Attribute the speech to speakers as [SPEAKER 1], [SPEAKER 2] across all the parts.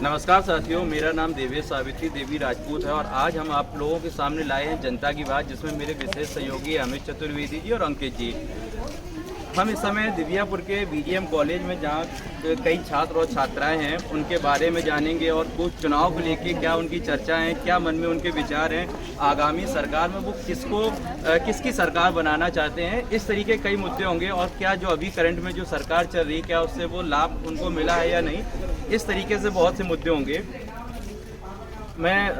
[SPEAKER 1] नमस्कार साथियों, मेरा नाम देवेश सावित्री देवी राजपूत है और आज हम आप लोगों के सामने लाए हैं जनता की बात, जिसमें मेरे विशेष सहयोगी अमित चतुर्वेदी जी और अंकित जी। हम इस समय दिव्यापुर के बीजीएम कॉलेज में जहाँ कई छात्र और छात्राएं हैं उनके बारे में जानेंगे और कुछ चुनाव को लेके क्या उनकी चर्चा है, क्या मन में उनके विचार हैं, आगामी सरकार में वो किसकी सरकार बनाना चाहते हैं। इस तरीके कई मुद्दे होंगे और क्या जो अभी करंट में जो सरकार चल रही है क्या उससे वो लाभ उनको मिला है या नहीं, इस तरीके से बहुत से मुद्दे होंगे। मैं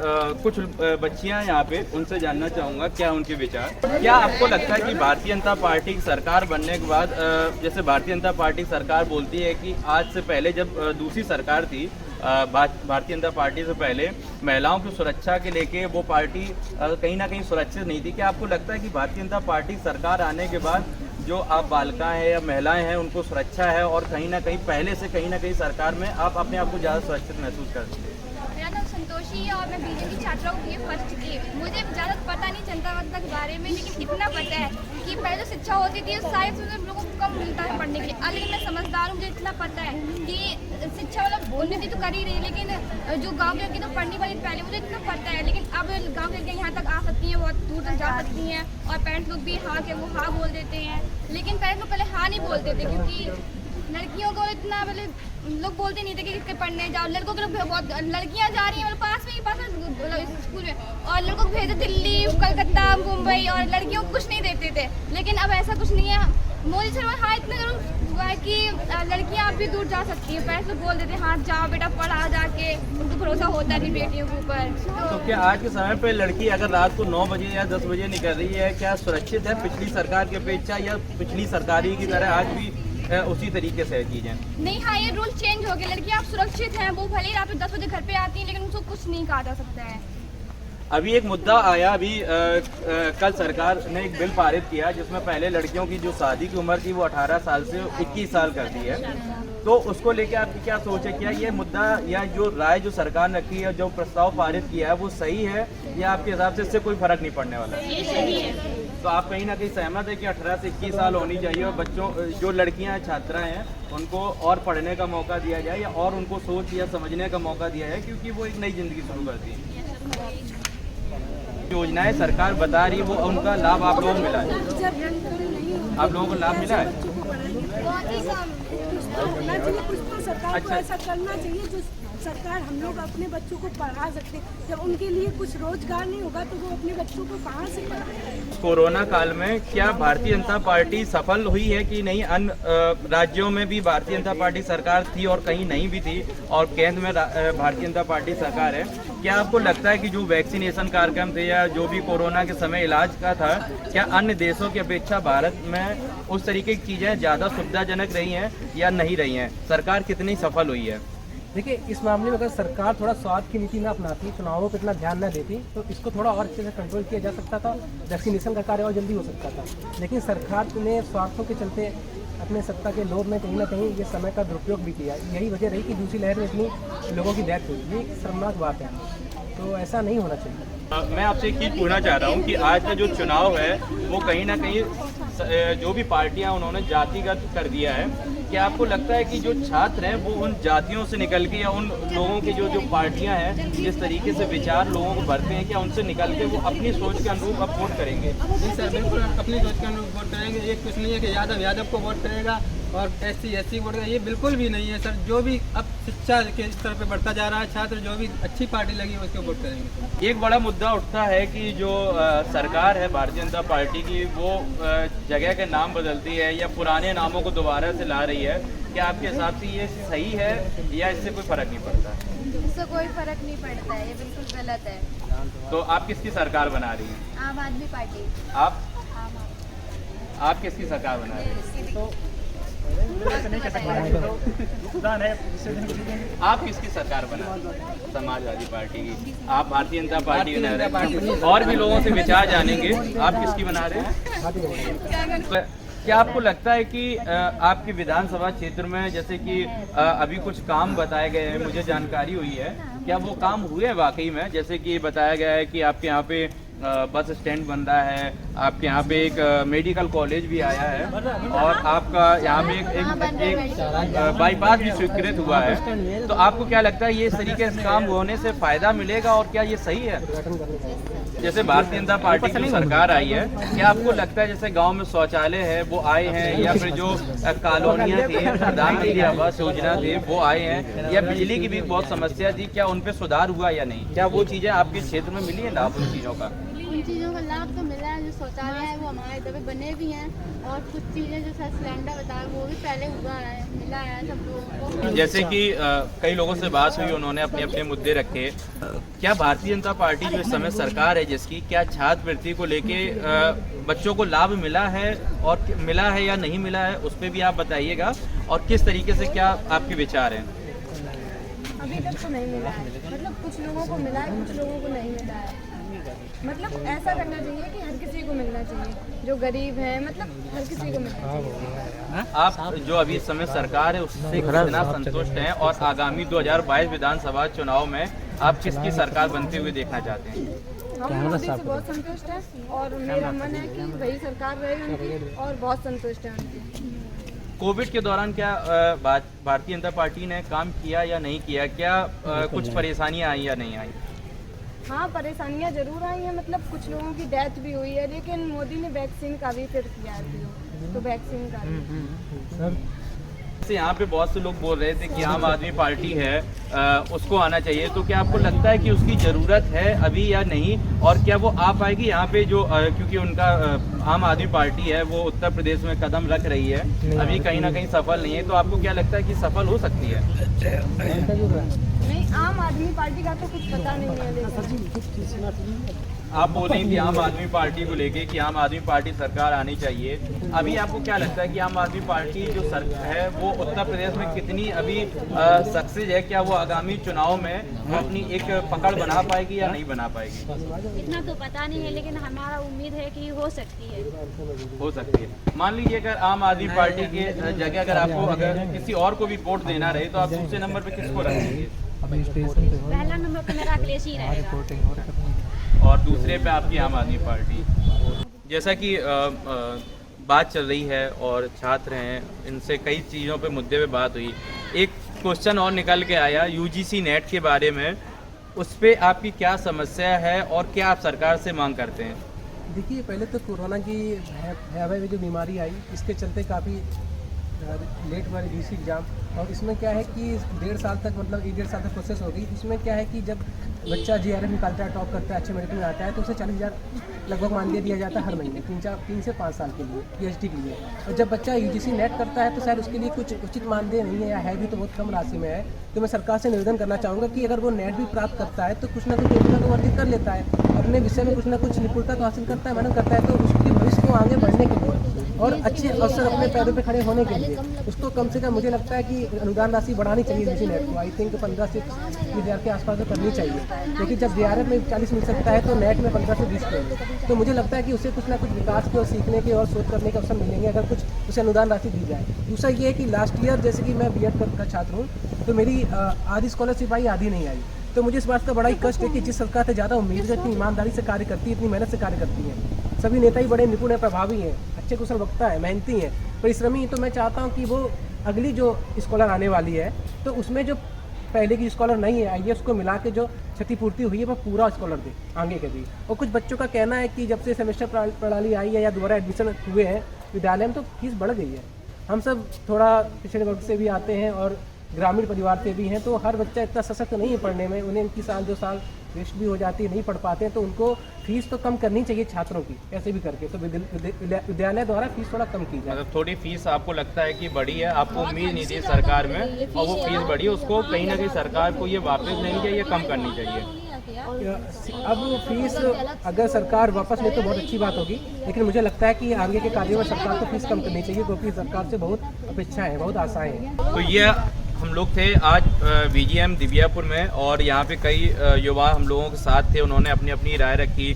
[SPEAKER 1] कुछ बच्चियां यहाँ पे उनसे जानना चाहूँगा क्या उनके विचार। क्या आपको लगता है कि भारतीय जनता पार्टी की सरकार बनने के बाद, जैसे भारतीय जनता पार्टी सरकार बोलती है कि आज से पहले जब दूसरी सरकार थी भारतीय जनता पार्टी से पहले महिलाओं की सुरक्षा के लेके वो पार्टी कहीं ना कहीं सुरक्षित नहीं थी, क्या आपको लगता है कि भारतीय जनता पार्टी सरकार आने के बाद जो आप बालिकाएं हैं या महिलाएं हैं उनको सुरक्षा है और कहीं ना कहीं पहले से कहीं ना कहीं सरकार में आप अपने आप को ज़्यादा सुरक्षित महसूस करते हैं?
[SPEAKER 2] मेरा नाम संतोषी है और मैं बीजेपी छात्रा हूँ ये फर्स्ट की। मुझे ज़्यादा पता नहीं जनता वंता के बारे में, लेकिन इतना पता है कि पहले जो शिक्षा होती थी शायद उन लोगों को कम मिलता है पढ़ने के लिए। लेकिन मैं समझदार हूँ, मुझे इतना पता है कि शिक्षा वाला उन्नति तो कर ही रही है, लेकिन जो गाँव के लड़की तो पढ़ने वाली पहले मुझे इतना पता है। लेकिन अब गाँव के लड़कियाँ यहाँ तक आ सकती हैं, बहुत दूर तक जा सकती हैं और पेरेंट्स लोग भी हाँ के वो हाँ बोल देते हैं। लेकिन पेरेंट्स लोग पहले हाँ नहीं बोलते थे क्योंकि लड़कियों को इतना मतलब लोग बोलते नहीं थे कि किसके पढ़ने जाओ। लड़कों के लोग बहुत लड़कियां जा रही हैं मतलब पास में स्कूल में, और लड़कों को भेजते दिल्ली कलकत्ता मुंबई और लड़कियों को कुछ नहीं देते थे। लेकिन अब ऐसा कुछ नहीं है। मोदी सरकार हाँ इतना जरूर हुआ है कि लड़कियां अब भी दूर जा सकती हैं। पैसे लोग बोल देते हैं हाँ जाओ बेटा पढ़ा जाके, उनको भरोसा होता नहीं बेटियों के ऊपर।
[SPEAKER 1] तो क्या आज के समय पे लड़की अगर रात को 9 बजे या 10 बजे निकल रही है, क्या सुरक्षित है पिछली सरकार की अपेक्षा, या पिछली सरकारी की तरह आज भी उसी तरीके से चीजें? नहीं,
[SPEAKER 2] हाँ ये रूल चेंज हो गए। लड़कियां आप सुरक्षित हैं, वो भले ही रात में 10 बजे घर पे आती हैं, लेकिन उनको कुछ नहीं कहा जा सकता है।
[SPEAKER 1] अभी एक मुद्दा आया, अभी कल सरकार ने एक बिल पारित किया जिसमें पहले लड़कियों की जो शादी की उम्र थी वो 18 साल से 21 साल कर दी है। तो उसको लेके आपकी क्या सोच है? क्या ये मुद्दा या जो राय जो सरकार ने रखी है, जो प्रस्ताव पारित किया है वो सही है, या आपके हिसाब से इससे कोई फर्क नहीं पड़ने वाला है?
[SPEAKER 2] ये सही है।
[SPEAKER 1] तो आप कहीं ना कहीं सहमत है कि 18 से 21 साल होनी चाहिए और बच्चों जो लड़कियां छात्राएं हैं उनको और पढ़ने का मौका दिया जाए या और उनको सोच या समझने का मौका दिया जाए, क्योंकि वो एक नई जिंदगी शुरू करती है। योजनाएं सरकार बता रही है वो उनका लाभ आप लोगों को मिला है? आप लोगों को लाभ मिला है?
[SPEAKER 3] कुछ तो सरकार को ऐसा करना चाहिए जो सरकार हम लोग अपने बच्चों को पढ़ा सकते। जब उनके लिए कुछ रोजगार नहीं होगा तो वो अपने बच्चों को कहाँ से पढ़ाएंगे?
[SPEAKER 1] कोरोना काल में क्या भारतीय जनता पार्टी सफल हुई है कि नहीं? अन्य राज्यों में भी भारतीय जनता पार्टी सरकार थी और कहीं नहीं भी थी और केंद्र में भारतीय जनता पार्टी सरकार है। क्या आपको लगता है कि जो वैक्सीनेशन कार्यक्रम थे या जो भी कोरोना के समय इलाज का था, क्या अन्य देशों की अपेक्षा भारत में उस तरीके की चीज़ें ज़्यादा सुविधाजनक रही हैं या नहीं रही हैं? सरकार कितनी सफल हुई है?
[SPEAKER 4] देखिए, इस मामले में अगर सरकार थोड़ा स्वाद की नीति ना अपनाती, चुनावों पर इतना ध्यान न देती तो इसको थोड़ा और अच्छे से कंट्रोल किया जा सकता था, वैक्सीनेशन का कार्य और जल्दी हो सकता था। लेकिन सरकार ने स्वार्थों के चलते अपने सत्ता के लोभ में कहीं ना कहीं ये समय का दुरुपयोग भी किया। यही वजह रही कि दूसरी लहर में इतनी लोगों की डेथ हुई। ये एक शर्मनाक बात है, तो ऐसा नहीं होना चाहिए।
[SPEAKER 1] मैं आपसे एक चीज़ पूछना चाह रहा हूँ कि आज का जो चुनाव है वो कहीं ना कहीं जो भी पार्टियां उन्होंने जातिगत कर दिया है। क्या आपको लगता है कि जो छात्र हैं वो उन जातियों से निकल के या उन लोगों की जो पार्टियां हैं जिस तरीके से विचार लोगों को भरते हैं, क्या उनसे निकल के वो अपनी सोच के अनुरूप अब वोट करेंगे?
[SPEAKER 5] जी सर, बिल्कुल अपनी सोच के अनुरूप वोट करेंगे। ये कुछ नहीं है कि यादव को वोट करेगा और SC वोट करेगा, ये बिल्कुल भी नहीं है सर। जो भी अब शिक्षा के स्तर पे बढ़ता जा रहा है, छात्र जो भी अच्छी पार्टी लगी उसको वोट करेंगे।
[SPEAKER 1] एक बड़ा मुद्दा उठता है कि जो सरकार है भारतीय जनता पार्टी की वो जगह के नाम बदलती है या पुराने नामों को दोबारा से ला रही है। क्या आपके हिसाब से ये सही है या इससे कोई फर्क नहीं पड़ता?
[SPEAKER 2] इससे कोई फर्क नहीं पड़ता है, ये बिल्कुल गलत है।
[SPEAKER 1] तो आप किसकी सरकार बना रही हैं?
[SPEAKER 2] आम आदमी पार्टी।
[SPEAKER 1] आप किसकी सरकार बना रही हैं? तो आप किसकी सरकार बना रही हैं? समाजवादी पार्टी की। आप भारतीय जनता पार्टी के बना रहे हैं। और भी लोगों से विचार जानेंगे, आप किसकी बना रहे हैं? क्या आपको लगता है कि आपके विधानसभा क्षेत्र में जैसे कि अभी कुछ काम बताए गए हैं, मुझे जानकारी हुई है, क्या वो काम हुए वाकई में? जैसे कि बताया गया है कि आपके यहाँ पे बस स्टैंड बन रहा है, आपके यहाँ पे एक मेडिकल कॉलेज भी आया है और आपका यहाँ पे एक बाईपास भी स्वीकृत हुआ है, तो आपको क्या लगता है ये इस तरीके से काम होने से फायदा मिलेगा और क्या ये सही है? जैसे भारतीय जनता पार्टी की सरकार आई है, क्या आपको लगता है जैसे गांव में शौचालय है वो आए हैं, या फिर जो कॉलोनियाँ थी, प्रधानमंत्री आवास योजना थी वो आए हैं, या बिजली की भी बहुत समस्या थी, क्या उन पे सुधार हुआ या नहीं? क्या वो चीज़ें आपके क्षेत्र में मिली है लाभ उन चीज़ों का?
[SPEAKER 6] उन चीज़ों का लाभ तो मिला है, जो शौचालय है वो हमारे इधर पे बने भी हैं, और कुछ चीज़ें जो सर सिलेंडर बताया वो भी पहले हुआ है, मिला है सब लोगों को।
[SPEAKER 1] जैसे कि कई लोगों से बात हुई, उन्होंने अपने अपने मुद्दे रखे। क्या भारतीय जनता पार्टी जो इस समय सरकार है जिसकी, क्या छात्रवृत्ति को लेके बच्चों को लाभ मिला है और मिला है या नहीं मिला है, उस पर भी आप बताइएगा, और किस तरीके से क्या आपके विचार हैं?
[SPEAKER 7] अभी तक तो नहीं मिला है, मतलब कुछ लोगों को मिला है, कुछ लोगों को नहीं मिला है। मतलब ऐसा करना चाहिए कि हर किसी को मिलना चाहिए, जो गरीब है मतलब हर किसी को मिलना चाहिए।
[SPEAKER 1] आप जो अभी इस समय सरकार है उससे कितना संतुष्ट हैं, और आगामी 2022 विधानसभा चुनाव में आप किसकी सरकार बनते हुए देखना चाहते हैं?
[SPEAKER 7] हम मोदी से बहुत संतुष्ट हैं और मेरा मन है कि वही सरकार रहे उनकी, और बहुत संतुष्ट है उनकी।
[SPEAKER 1] कोविड के दौरान क्या भारतीय जनता पार्टी ने काम किया या नहीं किया? क्या कुछ परेशानियां आई या नहीं आई?
[SPEAKER 7] हाँ, परेशानियाँ जरूर आई हैं, मतलब कुछ लोगों की डेथ भी हुई है, लेकिन मोदी ने वैक्सीन का भी फिर किया है, तो वैक्सीन का भी।
[SPEAKER 1] यहाँ पे बहुत से लोग बोल रहे थे कि आम आदमी पार्टी है उसको आना चाहिए, तो क्या आपको लगता है कि उसकी ज़रूरत है अभी या नहीं, और क्या वो आ पाएगी यहाँ पे जो क्योंकि उनका आम आदमी पार्टी है वो उत्तर प्रदेश में कदम रख रही है, अभी कहीं ना कहीं सफल नहीं है, तो आपको क्या लगता है कि सफल हो सकती है?
[SPEAKER 7] नहीं, आम आदमी पार्टी का तो कुछ पता नहीं है, लेकिन
[SPEAKER 1] आप बोल रही थी आम आदमी पार्टी को लेके कि आम आदमी पार्टी सरकार आनी चाहिए, अभी आपको क्या लगता है कि आम आदमी पार्टी जो सरकार है वो उत्तर प्रदेश में कितनी अभी सक्सेस है? क्या वो आगामी चुनाव में अपनी एक पकड़ बना पाएगी या नहीं बना पाएगी?
[SPEAKER 6] इतना तो पता नहीं है, लेकिन हमारा उम्मीद है कि हो सकती है।
[SPEAKER 1] हो सकती है। मान लीजिए अगर आम आदमी पार्टी के जगह अगर आपको अगर किसी और को भी वोट देना रहे, तो आप दूसरे नंबर पे किसको रखेंगे?
[SPEAKER 6] पहला नंबर पे मेरा अखिलेश ही रहेगा,
[SPEAKER 1] और दूसरे पे आपकी आम आदमी पार्टी। जैसा कि बात चल रही है और छात्र हैं, इनसे कई चीज़ों पे मुद्दे पे बात हुई, एक क्वेश्चन और निकल के आया यूजीसी नेट के बारे में, उस पर आपकी क्या समस्या है और क्या आप सरकार से मांग करते हैं?
[SPEAKER 4] देखिए, पहले तो कोरोना की भयावह जो बीमारी आई, इसके चलते काफ़ी लेट हुआ यूजीसी एग्ज़ाम, और इसमें क्या है कि 1.5 साल तक, मतलब 1.5 साल तक प्रोसेस हो गई। इसमें क्या है कि जब बच्चा जीआरएफ निकालता है, टॉप करता है, अच्छे मेरिट में आता है, तो उसे 40,000 लगभग मान दिया जाता है हर महीने, 3 से 5 साल के लिए पीएचडी के लिए। और जब बच्चा यूजीसी नेट करता है तो शायद उसके लिए कुछ उचित मानदेय नहीं है, या है भी तो बहुत कम राशि में है। तो मैं सरकार से निवेदन करना चाहूँगा कि अगर वो नेट भी प्राप्त करता है तो कुछ ना कुछ योजना को अर्जित कर लेता है, अपने विषय में कुछ ना कुछ निपुणता तो हासिल करता है, मेहनत करता है, तो उसके भविष्य को आगे बढ़ने के लिए और अच्छे अवसर अपने पैरों पे खड़े होने के लिए उसको कम से कम, मुझे लगता है कि अनुदान राशि बढ़ानी चाहिए यूजीसी नेट को। आई थिंक 15 से 20,000 के आसपास तो करनी चाहिए, क्योंकि जब जीआरएफ में 40 मिल सकता है तो नेट में 15 से 20 के, तो मुझे लगता है कि उसे कुछ ना कुछ विकास के और सीखने के और शोध करने के अवसर मिलेंगे अगर कुछ उसे अनुदान राशि दी जाए। दूसरा ये है कि लास्ट ईयर जैसे कि मैं बीएड का छात्र हूँ, तो मेरी आधी स्कॉलरशिप आई, आधी नहीं आई, तो मुझे इस बात का बड़ा ही कष्ट है कि जिस सरकार से ज़्यादा उम्मीद है, इतनी ईमानदारी से कार्य करती है, इतनी मेहनत से कार्य करती है, सभी नेता ही बड़े निपुण हैं, प्रभावी हैं, अच्छे कुशल वक्ता है, मेहनती हैं, परिश्रमी, तो मैं चाहता हूँ कि वो अगली जो स्कॉलर आने वाली है तो उसमें जो पहले की स्कॉलर नहीं है आई है उसको मिला के जो क्षतिपूर्ति हुई है वो पूरा स्कॉलर दे आगे के भी। और कुछ बच्चों का कहना है कि जब से सेमेस्टर प्रणाली आई है या दोबारा एडमिशन हुए हैं विद्यालय में तो फीस बढ़ गई है। हम सब थोड़ा पिछड़े वर्ग से भी आते हैं और ग्रामीण परिवार से भी हैं, तो हर बच्चा इतना सशक्त नहीं है पढ़ने में, उन्हें इनकी साल 2 साल वेस्ट भी हो जाती है, नहीं पढ़ पाते हैं, तो उनको फीस तो कम करनी चाहिए छात्रों की ऐसे भी करके, तो विद्यालय द्वारा फीस थोड़ा कम की जाए।
[SPEAKER 1] मतलब थोड़ी फीस आपको लगता है कि बढ़ी है, आपको उम्मीद नहीं थी सरकार में और वो फीस बढ़ी, उसको कहीं ना कहीं सरकार को ये वापस लेनी चाहिए, कम करनी चाहिए।
[SPEAKER 4] अब फीस अगर सरकार वापस ले तो बहुत अच्छी बात होगी, लेकिन मुझे लगता है कि आगे के कार्यों में सरकार को फीस कम करनी चाहिए, क्योंकि सरकार से बहुत अपेक्षाएं हैं, बहुत आशाएं हैं।
[SPEAKER 1] तो ये हम लोग थे आज बीजीएम दिव्यापुर में, और यहाँ पे कई युवा हम लोगों के साथ थे, उन्होंने अपनी अपनी राय रखी।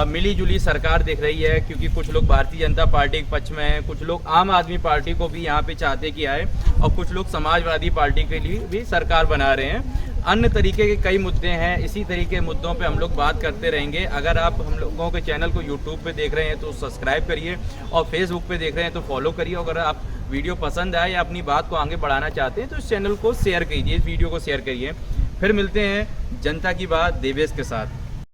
[SPEAKER 1] मिली जुली सरकार दिख रही है, क्योंकि कुछ लोग भारतीय जनता पार्टी के पक्ष में हैं, कुछ लोग आम आदमी पार्टी को भी यहाँ पे चाहते कि आए, और कुछ लोग समाजवादी पार्टी के लिए भी सरकार बना रहे हैं। अन्य तरीके के कई मुद्दे हैं, इसी तरीके के मुद्दों पे हम लोग बात करते रहेंगे। अगर आप हम लोगों के चैनल को यूट्यूब पे देख रहे हैं तो सब्सक्राइब करिए और फेसबुक पे देख रहे हैं तो फॉलो करिए। अगर आप वीडियो पसंद आए या अपनी बात को आगे बढ़ाना चाहते हैं तो इस चैनल को शेयर कीजिए, इस वीडियो को शेयर करिए। फिर मिलते हैं जनता की बात देवेश के साथ।